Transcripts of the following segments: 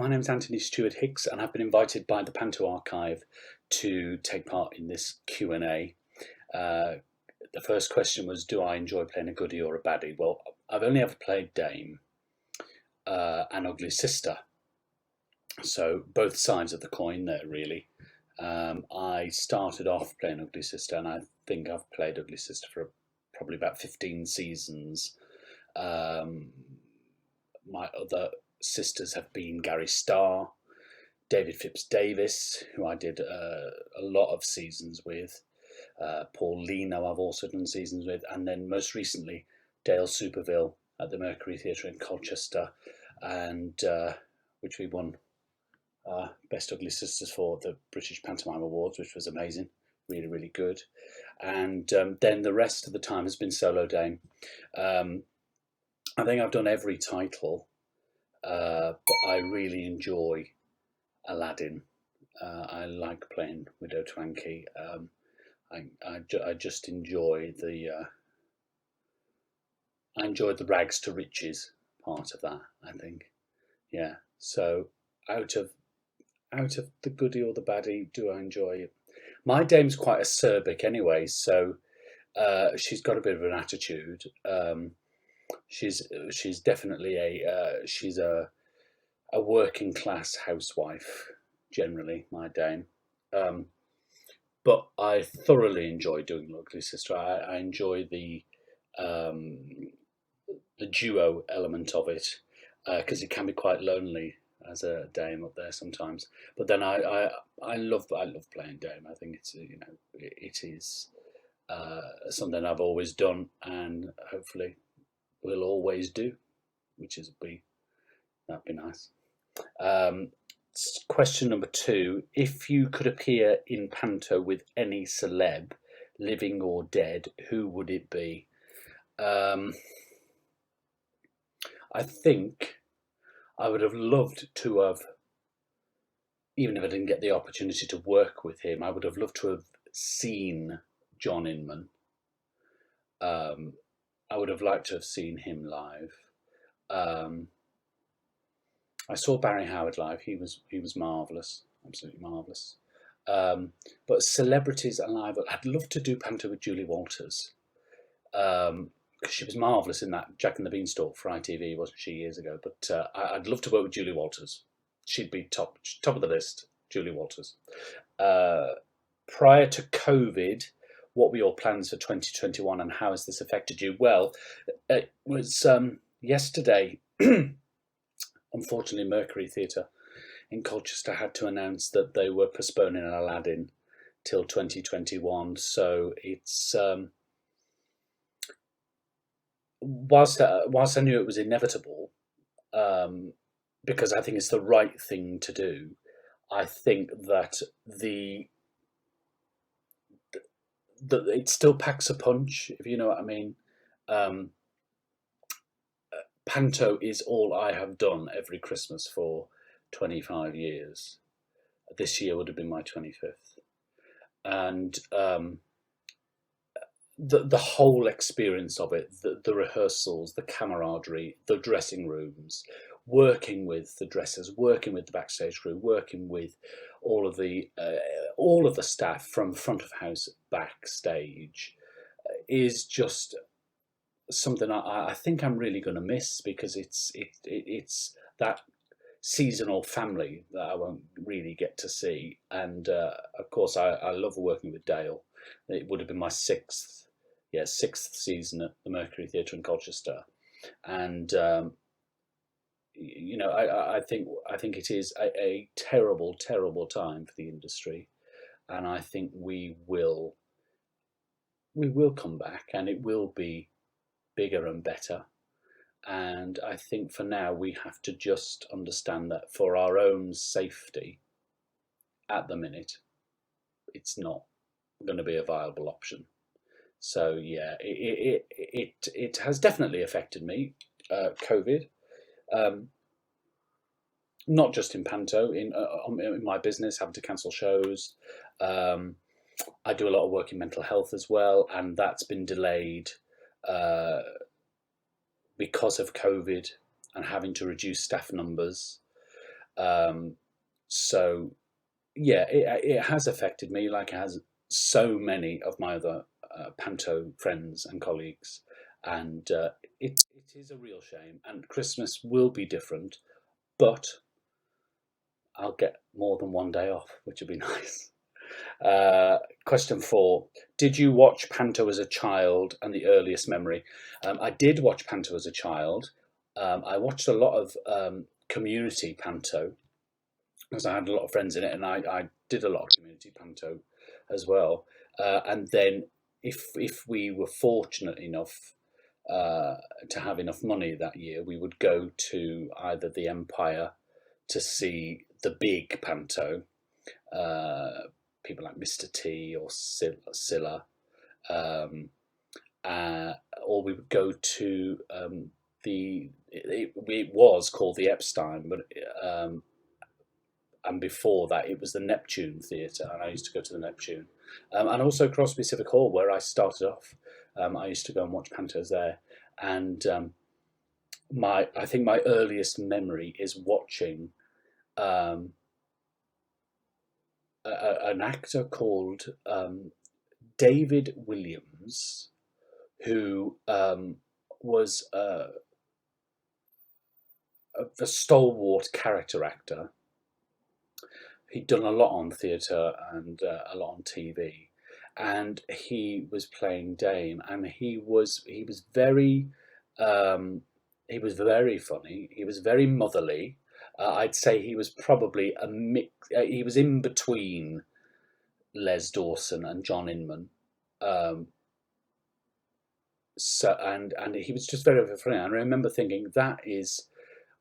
My name's Antony Stuart Hicks, and I've been invited by the Panto archive to take part in this Q&A. The first question was, do I enjoy playing a goodie or a baddie? Well, I've only ever played Dame and Ugly Sister, so both sides of the coin there, really. I started off playing Ugly Sister, and I think I've played Ugly Sister for probably about 15 seasons. My other sisters have been Gary Starr, David Phipps Davis, who I did a lot of seasons with, Paul Lino I've also done seasons with, and then most recently Dale Superville at the Mercury Theatre in Colchester, and which we won Best Ugly Sisters for the British Pantomime Awards, which was amazing, really, really good. And then the rest of the time has been solo Dame. I think I've done every title, but I really enjoy Aladdin. I like playing Widow Twanky. I just enjoy the rags to riches part of that, I think. Yeah. So out of the goodie or the baddie, do I enjoy it? My Dame's quite acerbic anyway, so she's got a bit of an attitude. She's definitely she's a working class housewife generally, my Dame. But I thoroughly enjoy doing Ugly Sister. I enjoy the duo element of it because it can be quite lonely as a Dame up there sometimes. But then I love playing Dame. I think it's it is something I've always done and hopefully will always do, which is that'd be nice. Question number 2: if you could appear in Panto with any celeb, living or dead, who would it be? I think I would have loved to have, even if I didn't get the opportunity to work with him, I would have loved to have seen John Inman. I would have liked to have seen him live. I saw Barry Howard live. He was marvellous, absolutely marvellous. But celebrities alive, I'd love to do Panto with Julie Walters, because she was marvellous in that Jack and the Beanstalk for ITV, wasn't she, years ago? But I'd love to work with Julie Walters. She'd be top of the list, Julie Walters. Prior to COVID, what were your plans for 2021 and how has this affected you? Well, it was yesterday. Unfortunately, Mercury Theatre in Colchester had to announce that they were postponing Aladdin till 2021. So it's whilst I knew it was inevitable, because I think it's the right thing to do. I think that it still packs a punch, if you know what I mean. Panto is all I have done every Christmas for 25 years. This year would have been my 25th. And the whole experience of it, the rehearsals, the camaraderie, the dressing rooms, working with the dressers, working with the backstage crew, working with all of the staff from front of house backstage, is just something I think I'm really going to miss, because it's that seasonal family that I won't really get to see. And of course, I love working with Dale. It would have been my sixth season at the Mercury Theatre in Colchester, and I think it is a terrible time for the industry, and I think we will come back, and it will be bigger and better. And I think for now we have to just understand that for our own safety, at the minute, it's not going to be a viable option. So yeah, it has definitely affected me, COVID. Not just in Panto, in my business, having to cancel shows. I do a lot of work in mental health as well, and that's been delayed because of COVID and having to reduce staff numbers. Um, so yeah, it has affected me like it has so many of my other panto friends and colleagues, and it is a real shame. And Christmas will be different, but I'll get more than one day off, which would be nice. Uh, Question 4. Did you watch Panto as a child and the earliest memory? I did watch Panto as a child. I watched a lot of community Panto because I had a lot of friends in it, and I did a lot of community Panto as well. And then if we were fortunate enough uh, to have enough money that year, we would go to either the Empire to see the big Panto, uh, people like Mr. T or Scylla, um, uh, or we would go to it was called the Epstein, but and before that it was the Neptune Theatre, and I used to go to the Neptune, and also Crosby Civic Hall where I started off. I used to go and watch pantos there, and I think my earliest memory is watching um, an actor called David Williams, who was a stalwart character actor. He'd done a lot on theatre and a lot on TV, and he was playing Dame, and um, he was very funny. He was very motherly. I'd say he was probably a mix. He was in between Les Dawson and John Inman. Um, and he was just very, very funny. I remember thinking that is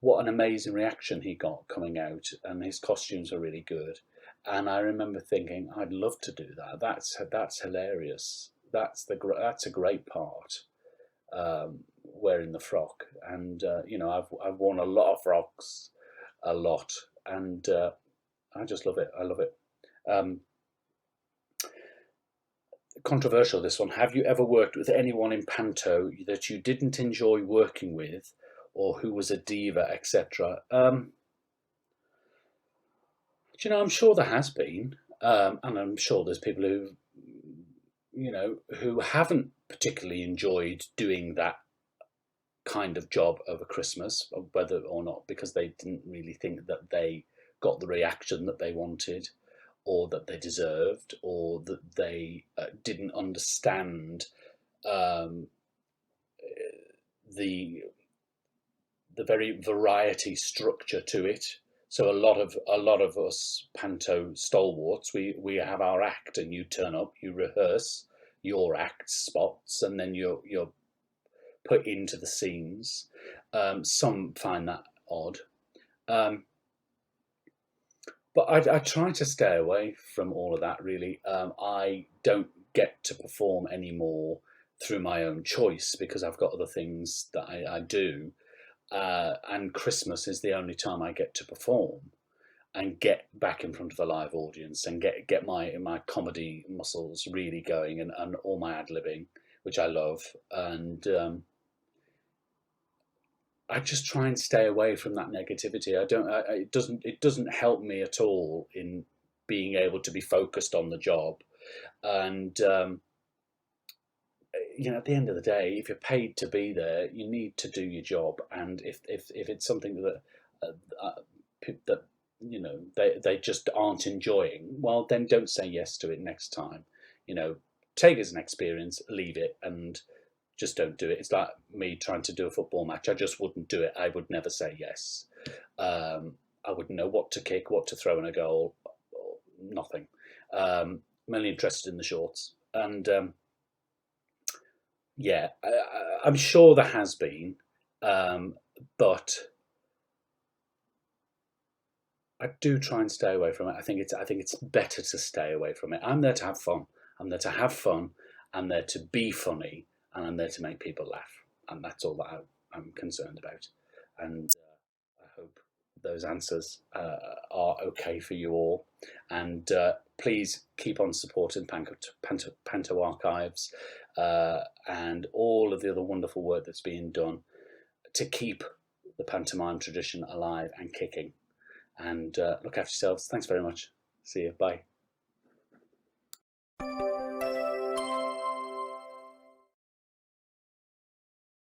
what an amazing reaction he got coming out, and his costumes are really good. And I remember thinking, I'd love to do that. That's hilarious. That's a great part. Wearing the frock, and I've worn a lot of frocks, a lot, and I just love it. I love it. Um, Controversial, this one. Have you ever worked with anyone in Panto that you didn't enjoy working with, or who was a diva, etc.? I'm sure there has been, and I'm sure there's people who haven't particularly enjoyed doing that kind of job over Christmas, whether or not because they didn't really think that they got the reaction that they wanted, or that they deserved, or that they didn't understand um, the the very variety structure to it. So a lot of us panto stalwarts, we have our act, and you turn up, you rehearse your act spots, and then you're put into the scenes. Some find that odd, um, but I try to stay away from all of that. Really, I don't get to perform anymore through my own choice because I've got other things that I do, and Christmas is the only time I get to perform and get back in front of a live audience and get my comedy muscles really going, and all my ad libbing, which I love, and I just try and stay away from that negativity. I don't. It doesn't help me at all in being able to be focused on the job. And at the end of the day, if you're paid to be there, you need to do your job. And if it's something that that they just aren't enjoying, well, then don't say yes to it next time. Take it as an experience, leave it, and just don't do it. It's like me trying to do a football match. I just wouldn't do it. I would never say yes. I wouldn't know what to kick, what to throw in a goal, or nothing. I'm only interested in the shorts. And yeah, I'm sure there has been, but I do try and stay away from it. I think it's better to stay away from it. I'm there to have fun. I'm there to have fun. I'm there to be funny, and I'm there to make people laugh, and that's all that I'm concerned about. And I hope those answers are okay for you all. And please keep on supporting Panto Archives and all of the other wonderful work that's being done to keep the pantomime tradition alive and kicking. and look after yourselves. Thanks very much. See you. Bye.